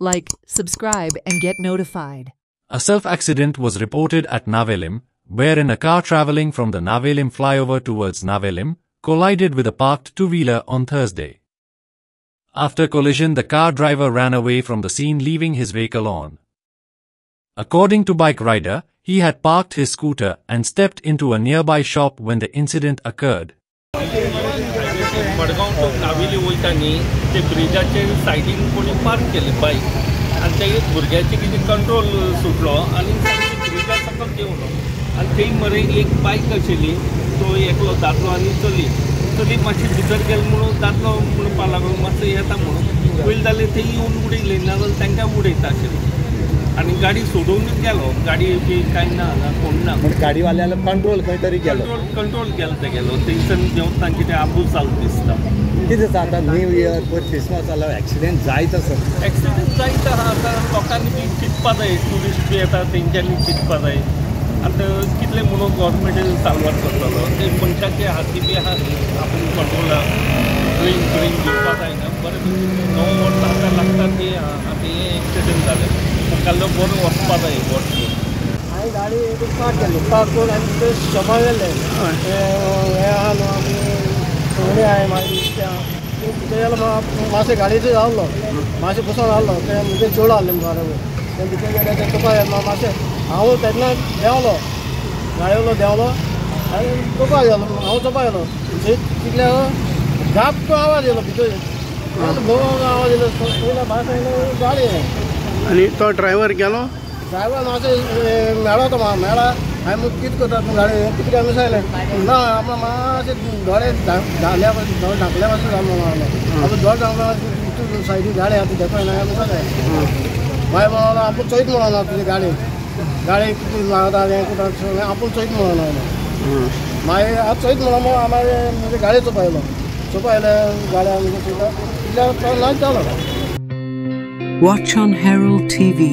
like, subscribe and get notified. A self-accident was reported at Navelim, wherein a car traveling from the Navelim flyover towards Navelim collided with a parked two-wheeler on Thursday. After collision, the car driver ran away from the scene, leaving his vehicle on. According to bike rider, he had parked his scooter and stepped into a nearby shop when the incident occurred. Madgaon to Navelim वयतानी ते ब्रिजाचेर सायडीन कोणी park केले bike आनी ते भुरग्याचे कितें कंट्रोल सुटलो आनी ब्रिजा सकयल देंवलो आनी थंय मरे एक बायक आशिल्ली तो एकलो दादलो आनी चली मातशी भितर गेलो म्हणून दादलो म्हणपाक लागलो मातसो येता म्हणून पयलीं जाल्यार थंय येवन उडयले नाजाल्यार तांकां उडयता आशिल्ले आनी गाडी सोडूनच गेलो गाडी बी कांय ना कोण ना गाडीवाल्याला कंट्रोल खंय तरी केलो कंट्रोल गेलो थंयसन देंवन तांचे कितें आबूज जालो दिसता कितें जाता न्यू इयर पयर क्रिसमस जालो एक्सिडेंट जायत आसा एक्सिडेंट जायत आहा आतां लोकांनी बी चिंतपा जाय ट्युरिस्ट बी येता तेंच्यांनी चिंतपा जाय आतां कितले म्हणून गव्हर्मेंट साल्वार करतलो ते मनशाचे हाती बी आहा आपूण कंट्रोल ड्रिंक घेवपा जायना बरें 9 वर्सां आतां लागता ती आतां हें एक्सिडेंट जालें मुखाल्लो बरो वचपा जाय हांवें गाडी पार्क केली पार्क करून आनी ते शॉपा गेले हे आहा न्हू आमी सगळे हांवें मागीर ते मातशें गाडयेचो रावलो मातशें बसून रावलो ते म्हणजे चोड आहले बरोबर ते भितर गेले ते तुका मातशें हांव तेन्ना देंवलो गाडयेलो देंवलो आनी चोपा गेलो हांव चोपा गेलो तितले धाप आवाज येयलो भितर भोव आवाज येयलो पयलीं भायर येयलो गाडी आनी तो ड्रायव्हर गेलो ड्रायव्हर मातशें मेळो तो मेळा हांवें कितें करता तूं गाडी कितें काय सांगलें ना आपणा मातशें दोळे धाकल्या पासून जालो आपूण दोळे धाकलो सायडीन गाडी आतां देखून ना सांगलें मागीर म्हणून आपूण चयत म्हणून तुजी गाडी कितें लागता हें कुठं आपूण चयत म्हणून मागीर आतां चयत म्हणून हांवें म्हणजे गाडी चोपायलो गाडी आमी इतल्या नाच जालो Watch on Herald TV.